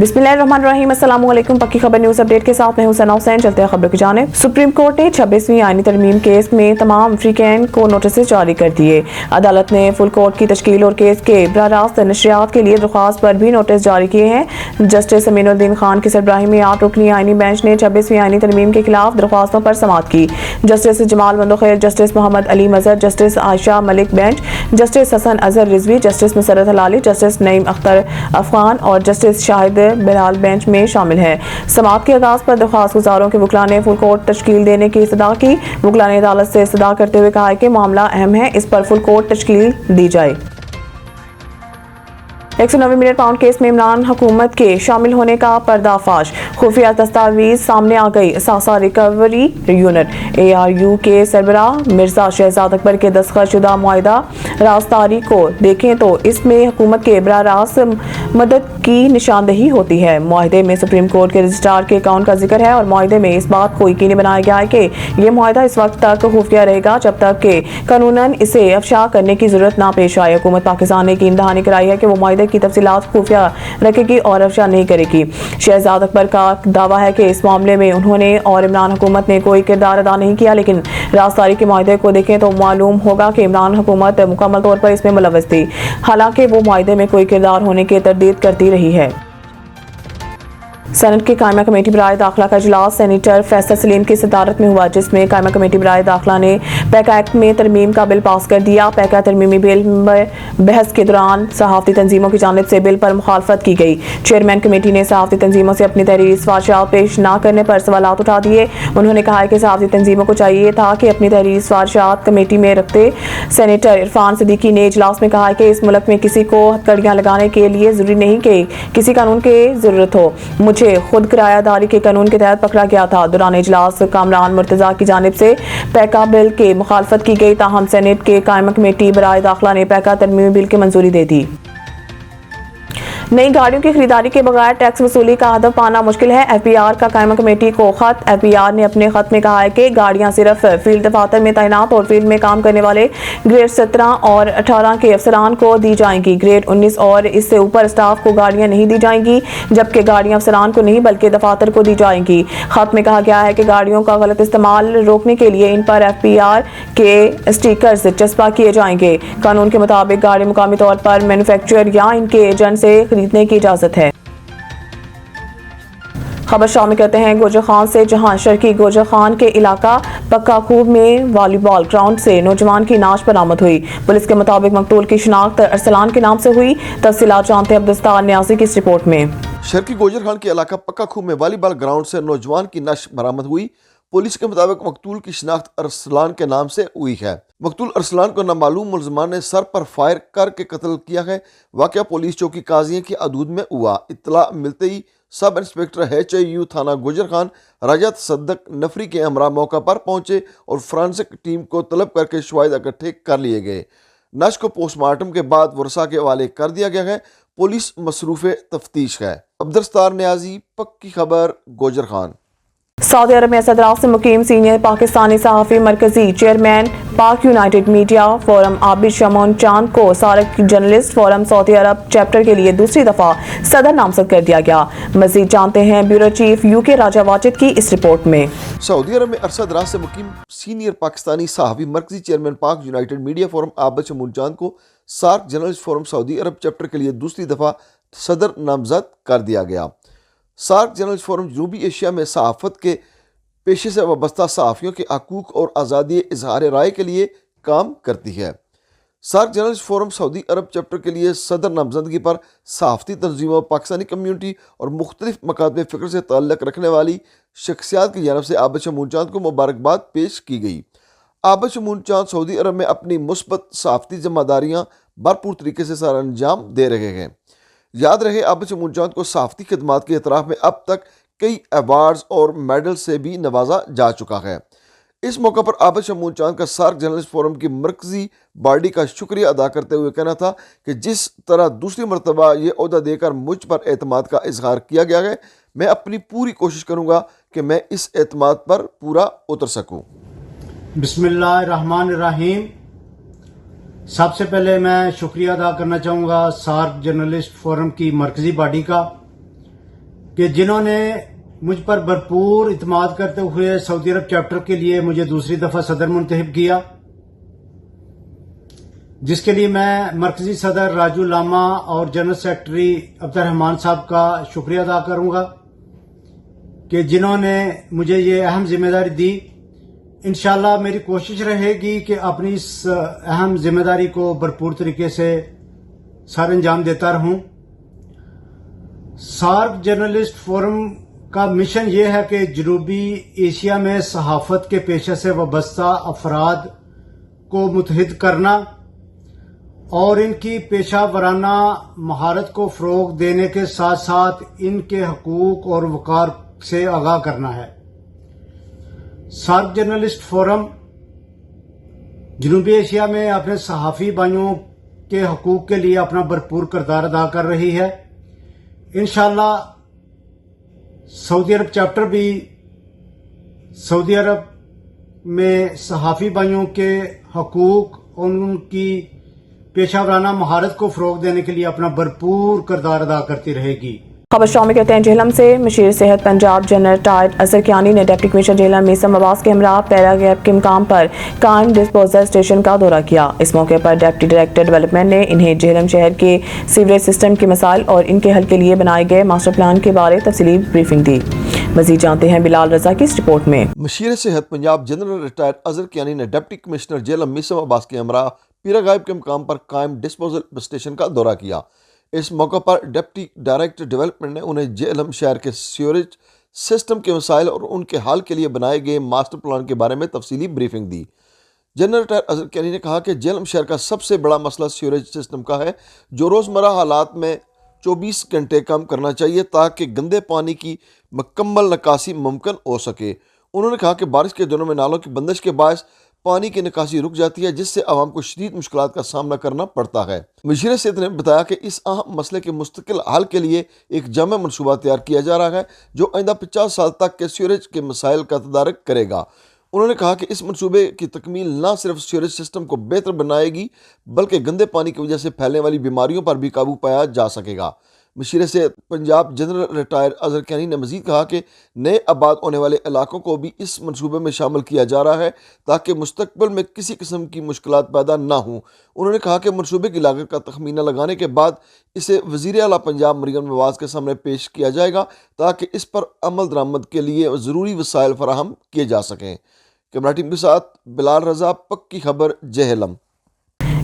बिस्मिल्लाहिर्रहमानिर्रहीम, अस्सलाम वालेकुम। पक्की खबर न्यूज़ अपडेट के साथ मैं हूं सना हुसैन। चलते हैं खबरों की जानिब। सुप्रीम कोर्ट ने 26वीं आईनी तरमीम केस में तमाम अफ्रीकन को नोटिस जारी कर दिए। अदालत ने फुल कोर्ट की तश्कील और केस के बराह रास्त नशरियात के लिए दरख्वास्त पर भी नोटिस जारी किए हैं। जस्टिस अमीनुद्दीन खान की सरबराही में 8 रुकनी आईनी बेंच ने 26वीं आईनी तरमीम के खिलाफ दरख्वास्तों पर समाअत की। Justice Jamal Mandokhail, justice Mohammad Ali Mazhar, justice Ayesha Malik bench, justice Hasan Azhar Rizvi, justice Musarrat Hilali, justice Naeem Akhtar Afghan और जस्टिस शाहिद बिलाल बेंच में शामिल है। समाअत के आगाज पर दरख्वास्त गुजारों के वकला ने फुल कोर्ट तश्कील देने की इस्तदा की। वकला ने अदालत से इस्तदा करते हुए कहा कि मामला अहम है, इस पर फुल कोर्ट तश्कील दी जाए। 190 मिलियन पाउंड केस में इमरान हुकूमत के शामिल होने का पर्दाफाश। खुफिया दस्तावेज सामने आ गई। सासा रिकवरी यूनिट ARU के सरबराह मिर्जा शहजाद अकबर के दस्तखत शुदा मुआहिदा राजदारी को देखें तो इसमें हुकूमत के बराह रास्त मदद की निशानदही होती है। मुआहिदे में सुप्रीम कोर्ट के रजिस्ट्रार के अकाउंट का जिक्र है और मुआहिदे में इस बात को यकीनी बनाया गया है कि यह मुआहिदा इस वक्त तक खुफिया रहेगा जब तक कि कानूनन इसे अफशा करने की जरूरत ना पेश आए। हुकूमत पाकिस्तान ने यकीन दहानी कराई है कि वो मुआहिदे की तफसीलात खुफिया रखेगी और अफशा नहीं करेगी। शहजाद अकबर का दावा है कि इस मामले में उन्होंने और इमरान हुकूमत ने कोई किरदार अदा नहीं किया, लेकिन राजदारी के मुआहिदे को देखें तो मालूम होगा कि इमरान हुकूमत मुकम्मल तौर पर इसमें मुलव्वस थी, हालांकि वो मुआहिदे में कोई किरदार होने की तरदीद करती रही है। सेनेट की कायमा कमेटी बराए दाखिला का इजलास सेनेटर फैसल सलीम की सदारत में हुआ, जिसमें कायमा कमेटी बराए दाखिला ने पैका एक्ट में तरमीम का बिल पास कर दिया। पैका तरमीमी बिल में बहस के दौरान सहाफ़ती तंजीमों की जानिब से बिल पर मुखालफत की गई। चेयरमैन कमेटी ने सहाफ़ती तंजीमों से अपनी तहरीरी सिफारिशात पेश न करने पर सवालात उठा दिए। उन्होंने कहा कि सहाफ़ती तंजीमों को चाहिए था कि अपनी तहरीरी सिफारिशात कमेटी में रखते। सेनेटर इरफान सिद्दीकी ने इजलास में कहा कि इस मुल्क में किसी को हथकड़ियाँ लगाने के लिए ज़रूरी नहीं कि किसी कानून की ज़रूरत हो। मुझे खुद किरायादारी के कानून के तहत पकड़ा गया था। दौरान इजलास कामरान मुर्तजा की जानिब से पैका बिल के मुखालफत की गई, ताहम सेनेट के कायमा कमेटी बराए दाखिला ने पैका तरमीमी बिल की मंजूरी दे दी। नई गाड़ियों की खरीदारी के बगैर टैक्स वसूली का हदफ पाना मुश्किल है। FPR का कायमा कमेटी को खत। FPR ने अपने खत में कहा है कि गाड़ियां सिर्फ फील्ड दफातर में तैनात और फील्ड में काम करने वाले ग्रेड 17 और 18 के अफसरान को दी जाएंगी। ग्रेड 19 और इससे ऊपर स्टाफ को गाड़ियां नहीं दी जाएंगी, जबकि गाड़ियां अफसरान को नहीं बल्कि दफातर को दी जाएंगी। खत में कहा गया है कि गाड़ियों का गलत इस्तेमाल रोकने के लिए इन पर FPR के स्टिकर्स चस्पा किए जाएंगे। कानून के मुताबिक गाड़ी मुकामी तौर पर मैन्युफैक्चरर या इनके एजेंट से खरीदने की इजाजत है। खबर शामिल करते हैं गोजर खान से, जहां शर्की गोजर खान के इलाका पक्का खूब में वॉलीबॉल ग्राउंड से नौजवान की नाश बरामद हुई। पुलिस के मुताबिक मकतूल की शिनाख्त अरसलान के नाम से हुई। तफसीलात जानते हैं अब्दुस्तार न्याजी की इस रिपोर्ट में। शर्की गोजर खान के इलाका पक्का खूब में वॉलीबॉल ग्राउंड से नौजवान की नाश बरामद हुई। पुलिस के मुताबिक मकतूल की शिनाख्त अरसलान के नाम से हुई है। मकतूल अरसलान को नामालूम मुलजमान ने सर पर फायर करके कत्ल किया है। वाक़या पुलिस चौकी काजियां की हदूद में हुआ। इत्तला मिलते ही सब इंस्पेक्टर HIU थाना गोजर खान रजत सद्दक नफरी के हमरा मौका पर पहुंचे और फ्रांसिक टीम को तलब करके शवाहिद इकट्ठे कर लिए गए। नश को पोस्टमार्टम के बाद वर्षा के हवाले कर दिया गया है। पुलिस मसरूफ़े तफ्तीश है। अब्दुस्तार न्याजी, पक्की खबर, गोजर खान। सऊदी अरब में असद से मुकीम सीनियर पाकिस्तानी सहाफ़ी मरकजी चेयरमैन पाक United media forum Abid Shamon चांद को सार्क जर्नलिस्ट फोरम सऊदी अरब चैप्टर के लिए दूसरी दफा सदर नामजद कर दिया गया। मजीद जानते हैं ब्यूरो चीफ UK राजा वाजिद की इस रिपोर्ट में। सऊदी अरब में अरसद राज से मुकीम सीनियर पाकिस्तानी सहाफ़ी मरकजी चेयरमैन पाक United media forum Abid Shamon चांद को सार्क जर्नलिस्ट फोरम सऊदी अरब चैप्टर के लिए दूसरी दफा सदर नामजद कर दिया गया। सार्क जर्नलिस्ट फोरम जनूबी एशिया में सहाफ़त के पेशे से वाबस्ता सहाफ़ियों के हकूक़ और आज़ादी इजहार राय के लिए काम करती है। सार्क जर्नलिस्ट फोरम सऊदी अरब चैप्टर के लिए सदर नामजदगी पर सहाफ़ती तंजीमों, पाकिस्तानी कम्यूनिटी और मुख्तलिफ मकातब फ़िक्र से ताल्लुक़ रखने वाली शख्सियात की जानब से आबिद शमोन चांद को मुबारकबाद पेश की गई। आबिद शमोन चांद सऊदी अरब में अपनी मुस्बत सहाफ़ती ज़िम्मेदारियाँ भरपूर तरीके से सर अंजाम दे रहे हैं। याद रहे, आबिद शमोन चांद को सहाफ़ती खिदमात के एतराफ़ में अब तक कई अवार्ड्स और मेडल से भी नवाजा जा चुका है। इस मौका पर आबिद शमोन चांद का सार्क जर्नलिस्ट फोरम की मरकजी बॉडी का शुक्रिया अदा करते हुए कहना था कि जिस तरह दूसरी मरतबा ये ओहदा देकर मुझ पर एतमाद का इजहार किया गया है, मैं अपनी पूरी कोशिश करूँगा कि मैं इस एतमाद पर पूरा उतर सकूँ। बिस्मिल्लाहिर्रहमानिर्रहीम। सबसे पहले मैं शुक्रिया अदा करना चाहूँगा सार्क जर्नलिस्ट फोरम की मरकजी बॉडी का, کہ جنہوں نے مجھ پر بھرپور اعتماد کرتے ہوئے سعودی عرب چیپٹر کے لیے مجھے دوسری دفعہ صدر منتخب کیا، جس کے لیے میں مرکزی صدر راجو لاما اور جنرل سیکرٹری عبد الرحمان صاحب کا شکریہ ادا کروں گا کہ جنہوں نے مجھے یہ اہم ذمہ داری دی۔ انشاءاللہ میری کوشش رہے گی کہ اپنی اس اہم ذمہ داری کو بھرپور طریقے سے سر انجام دیتا رہوں۔ سارک جرنلسٹ فورم کا مشن یہ ہے کہ جنوبی ایشیا میں صحافت کے پیشے سے وابستہ افراد کو متحد کرنا اور ان کی پیشہ ورانہ مہارت کو فروغ دینے کے ساتھ ساتھ ان کے حقوق اور وقار سے آگاہ کرنا ہے۔ سارک جرنلسٹ فورم جنوبی ایشیا میں اپنے صحافی بھائیوں کے حقوق کے لیے اپنا بھرپور کردار ادا کر رہی ہے۔ انشاءاللہ سعودی عرب چیپٹر بھی سعودی عرب میں صحافی بھائیوں کے حقوق اور ان کی پیشہ ورانہ مہارت کو فروغ دینے کے لیے اپنا بھرپور کردار ادا کرتی رہے گی۔ خبر شامل کرتے ہیں جہلم سے۔ مشیر صحت پنجاب جنرل ریٹائرڈ اظہر کیانی نے ڈپٹی کمشنر جہلم میسم عباس کے ہمراہ پیرا گیپ کے مقام پر قائم ڈسپوزل اسٹیشن کا دورہ کیا۔ اس موقع پر ڈپٹی ڈائریکٹر ڈیولپمنٹ نے انہیں جہلم شہر کے سیوریج سسٹم کے مسائل اور ان کے حل کے لیے بنائے گئے ماسٹر پلان کے بارے تفصیلی بریفنگ دی۔ مزید جانتے ہیں بلال رضا کی اس رپورٹ میں۔ مشیر صحت پنجاب جنرل ریٹائرڈ اظہر کیانی نے ڈپٹی کمشنر جہلم میسم عباس کے ہمراہ پیرا غائب کے مقام پر قائم ڈسپوزل اسٹیشن کا دورہ کیا۔ اس موقع پر ڈپٹی ڈائریکٹر ڈیولپمنٹ نے انہیں جہلم شہر کے سیوریج سسٹم کے مسائل اور ان کے حل کے لیے بنائے گئے ماسٹر پلان کے بارے میں تفصیلی بریفنگ دی۔ جنرل ریٹائرڈ اظہر کیانی نے کہا کہ جہلم شہر کا سب سے بڑا مسئلہ سیوریج سسٹم کا ہے، جو روزمرہ حالات میں 24 گھنٹے کام کرنا چاہیے تاکہ گندے پانی کی مکمل نکاسی ممکن ہو سکے۔ انہوں نے کہا کہ بارش کے دنوں میں نالوں کی بندش کے باعث پانی کی نکاسی رک جاتی ہے، جس سے عوام کو شدید مشکلات کا سامنا کرنا پڑتا ہے۔ مشیر صحت نے بتایا کہ اس اہم مسئلے کے مستقل حل کے لیے ایک جامع منصوبہ تیار کیا جا رہا ہے جو آئندہ 50 سال تک کے سیوریج کے مسائل کا تدارک کرے گا۔ انہوں نے کہا کہ اس منصوبے کی تکمیل نہ صرف سیوریج سسٹم کو بہتر بنائے گی بلکہ گندے پانی کی وجہ سے پھیلنے والی بیماریوں پر بھی قابو پایا جا سکے گا۔ مشیر صحت پنجاب جنرل ریٹائرڈ اظہر کیانی نے مزید کہا کہ نئے آباد ہونے والے علاقوں کو بھی اس منصوبے میں شامل کیا جا رہا ہے تاکہ مستقبل میں کسی قسم کی مشکلات پیدا نہ ہوں۔ انہوں نے کہا کہ منصوبے کی لاگت کا تخمینہ لگانے کے بعد اسے وزیر اعلیٰ پنجاب مریم نواز کے سامنے پیش کیا جائے گا تاکہ اس پر عمل درآمد کے لیے ضروری وسائل فراہم کیے جا سکیں۔ کیمرہ ٹیم کے ساتھ بلال رضا، پکی خبر، جہلم۔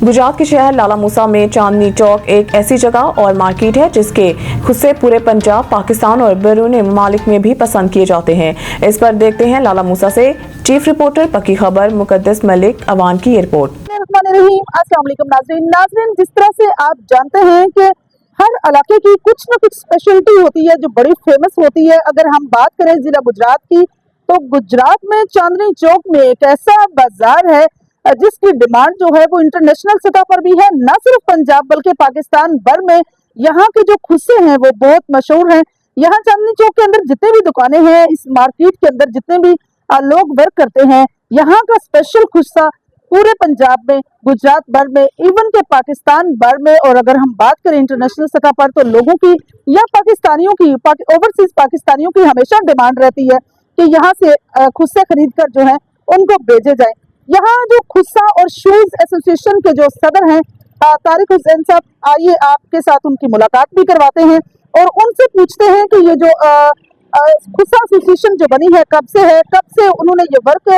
گجرات کے شہر لالا موسیٰ میں چاندنی چوک ایک ایسی جگہ اور مارکیٹ ہے جس کے خصے پورے پنجاب، پاکستان اور بیرون ممالک میں بھی پسند کیے جاتے ہیں۔ اس پر دیکھتے ہیں لالا موسیٰ سے چیف رپورٹر پکی خبر مقدس ملک اوان کی رپورٹ۔ السلام علیکم ناظرین، جس طرح سے آپ جانتے ہیں کہ ہر علاقے کی کچھ نہ کچھ اسپیشلٹی ہوتی ہے جو بڑی فیمس ہوتی ہے۔ اگر ہم بات کریں ضلع گجرات کی تو گجرات میں چاندنی چوک میں ایک ایسا بازار ہے جس کی ڈیمانڈ جو ہے وہ انٹرنیشنل سطح پر بھی ہے، نہ صرف پنجاب بلکہ پاکستان بھر میں یہاں کے جو خصے ہیں وہ بہت مشہور ہیں۔ یہاں چاندنی چوک کے اندر جتنے بھی دکانیں ہیں، اس مارکیٹ کے اندر جتنے بھی لوگ ورک کرتے ہیں، یہاں کا اسپیشل خصہ پورے پنجاب میں، گجرات بھر میں، ایون کہ پاکستان بھر میں، اور اگر ہم بات کریں انٹرنیشنل سطح پر تو لوگوں کی یا پاکستانیوں کی، اوورسیز پاکستانیوں کی ہمیشہ ڈیمانڈ رہتی ہے کہ یہاں سے خصے خرید کر جو ہے ان کو بھیجے جائیں۔ یہاں جو خصہ اور شوز ایسوسی ایشن کے جو صدر ہیں طارق حسین صاحب، آئیے آپ کے ساتھ ان کی ملاقات بھی کرواتے ہیں اور ان سے پوچھتے ہیں کہ یہ جو خصہ ایسوسی ایشن جو بنی ہے کب سے ہے، کب سے انہوں نے یہ ورک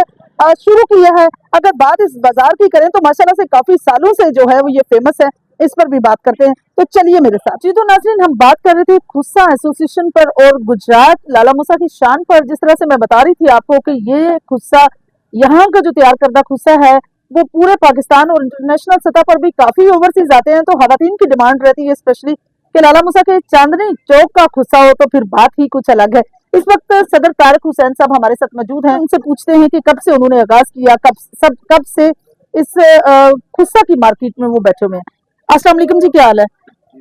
شروع کیا ہے۔ اگر بات اس بازار کی کریں تو ماشاءاللہ سے کافی سالوں سے جو ہے وہ یہ فیمس ہے، اس پر بھی بات کرتے ہیں، تو چلیے میرے ساتھ۔ جی تو ناظرین، ہم بات کر رہے تھے خصہ ایسوسی ایشن پر اور گجرات لالا موسیٰ کی شان پر۔ جس طرح سے میں بتا رہی تھی آپ کو کہ یہ خصہ یہاں کا جو تیار کردہ خصہ ہے وہ پورے پاکستان اور انٹرنیشنل سطح پر بھی کافی اوورسیز آتے ہیں، تو خواتین کی ڈیمانڈ رہتی ہے اسپیشلی کہ لالا موسیٰ کے چاندنی چوک کا خصہ ہو تو پھر بات ہی کچھ الگ ہے۔ اس وقت صدر طارق حسین صاحب ہمارے ساتھ موجود ہیں، ان سے پوچھتے ہیں کہ کب سے انہوں نے آغاز کیا، کب سے اس خصہ کی مارکیٹ میں وہ بیٹھے ہوئے ہیں۔ السلام علیکم جی، کیا حال ہے؟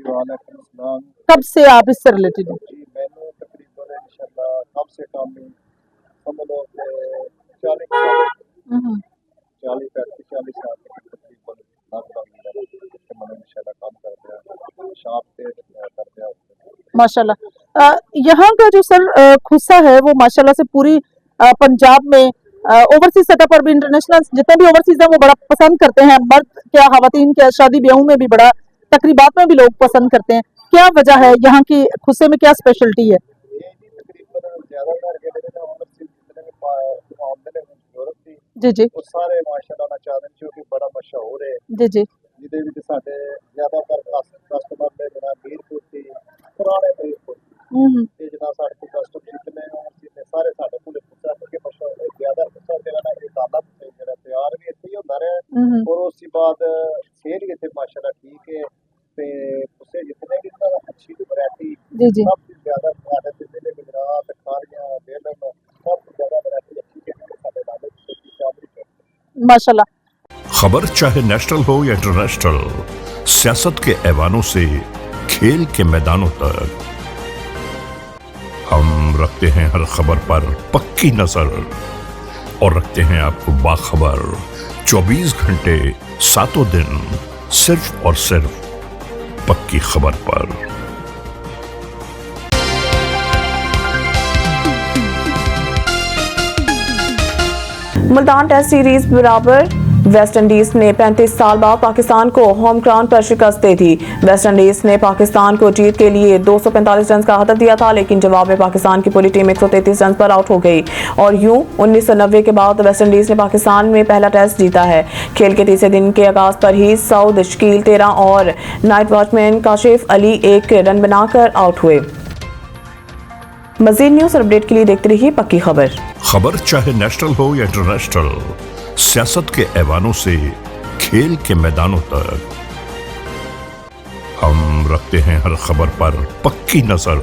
وعلیکم السلام کب سے آپ اس سے ریلیٹڈ ہیں؟ جی، میں نے تقریباً انشاءاللہ کم سے کم سمجھ لو کہ 40 سال تقریباً انشاءاللہ کام کرتے ہیں، شاپ پہ کرتے ہیں۔ ماشاءاللہ۔ यहाँ का जो सर खुस्सा है वो माशाल्लाह से पूरी पंजाब में ओवरसीज सतह पर भी इंटरनेशनल जितने भी ओवरसीज हैं वो बड़ा पसंद करते हैं। मर्द क्या खवातीन क्या शादी ब्याहों में भी बड़ा तकरीबात में भी लोग पसंद करते हैं। क्या वजह है यहाँ की खुस्से में क्या स्पेशलिटी है? तकरीबन ज़्यादातर जेह्ड़े ने ओवरसीज़ जितने भी आमदन है यूरोप दी जी जी ਉਹ ਸਾਰੇ ਮਾਸ਼ਾਅੱਲਾ ਨਾਲ ਚਾਹਦੇ ਜੋ ਕਿ ਬੜਾ ਮਸ਼ਹੂਰ ਹੈ जी जी ਜਿਹਦੇ ਵਿੱਚ ਸਾਡੇ ਜ਼ਿਆਦਾਤਰ ਕਸਟਮਰ ਦੇ ਜਿਹੜਾ ਮੀਰਪੁਰ ਦੀ ਪੁਰਾਣੇ ਮੀਰਪੁਰ ਤੇ ਜਿਹੜਾ ਸਾਡੇ ਕੋਲ ਕਸਟਮਰ ਜਿਤਨੇ ਨੇ ਸਾਰੇ ਸਾਡੇ ਕੋਲ ਪੁੱਛਾ ਕਿ ਮਸ਼ਹੂਰ ਹੈ ਜ਼ਿਆਦਾ ਪੁੱਛਾ ਜਿਹੜਾ ਨਾ ਇਹ ਦਾਦਾ ਜਿਹੜਾ ਤਿਆਰ ਵੀ ਇੱਥੇ ਹੀ ਹੁੰਦਾ ਰਿਹਾ ਔਰ ਉਸ ਤੋਂ ਬਾਅਦ ਸੇਲ ਵੀ ਇੱਥੇ ਮਾਸ਼ਾਅੱਲਾ ਠੀਕ ਹੈ ਤੇ ਉਸੇ ਜਿਤਨੇ ਵੀ ਨਾ ਅੱਛੀ ਵੈਰਾਈਟੀ जी जी سب سے زیادہ ہمارے ضلع میں گجرات کھاریاں بیلن سب سے زیادہ ویرائٹی اچھی ہے ہمارے علاقے کی چادری ہے माशाल्लाह। खबर चाहे नेशनल हो या इंटरनेशनल, सियासत के ऐवानों से खेल के मैदानों तक हम रखते हैं हर खबर पर पक्की नजर और रखते हैं आपको बाखबर 24 घंटे 7 दिन सिर्फ और सिर्फ पक्की खबर पर। मुल्तान टेस्ट सीरीज बराबर वेस्ट इंडीज ने 35 साल बाद पाकिस्तान को होम ग्राउंड पर शिकस्त दे दी। वेस्ट इंडीज ने पाकिस्तान को जीत के लिए 245 रन का हदफ दिया था, लेकिन जवाब में पाकिस्तान की पूरी टीम 133 रन पर आउट हो गई और यूं 1990 के बाद वेस्ट इंडीज ने पाकिस्तान में पहला टेस्ट जीता है। खेल के तीसरे दिन के आगाज पर ही सऊद, शकील 13 और night watchman Kashif Ali 1 run बनाकर आउट हुए। मजीद न्यूज और अपडेट के लिए देखते रहिए पक्की खबर। खबर चाहे नेशनल हो या इंटरनेशनल, सियासत के ऐवानों से खेल के मैदानों तक हम रखते हैं हर खबर पर पक्की नजर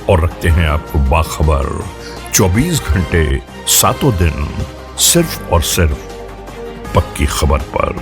और रखते हैं आपको बाखबर 24 घंटे 7 दिन सिर्फ और सिर्फ पक्की खबर पर।